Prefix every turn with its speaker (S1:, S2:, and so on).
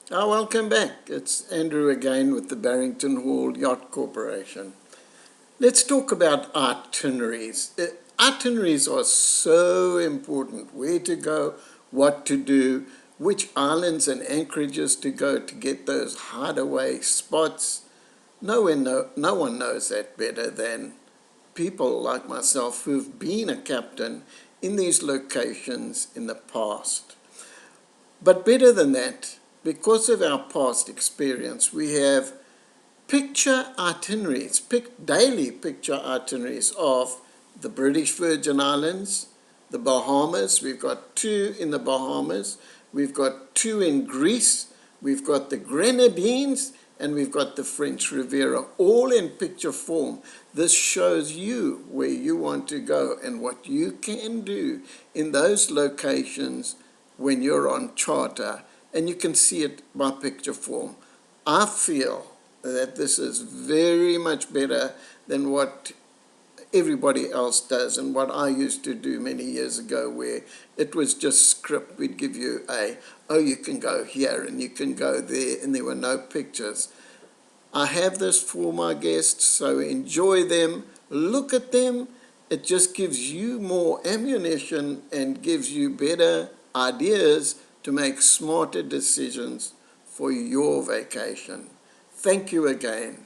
S1: Welcome back. It's Andrew again with the Barrington Hall Yacht Corporation. Let's talk about itineraries. Itineraries are so important. Where to go, what to do, which islands and anchorages to go to get those hideaway spots. No one knows that better than people like myself who've been a captain in these locations in the past. But better than that, because of our past experience, we have picture itineraries, daily picture itineraries of the British Virgin Islands, the Bahamas. We've got 2 in the Bahamas. We've got 2 in Greece. We've got the Grenadines, and we've got the French Riviera, all in picture form. This shows you where you want to go and what you can do in those locations when you're on charter, and you can see it by picture form. I feel that this is very much better than what everybody else does and what I used to do many years ago, where it was just script. We'd give you you can go here and you can go there, and there were no pictures. I have this for my guests, so enjoy them, look at them. It just gives you more ammunition and gives you better ideas to make smarter decisions for your vacation. Thank you again.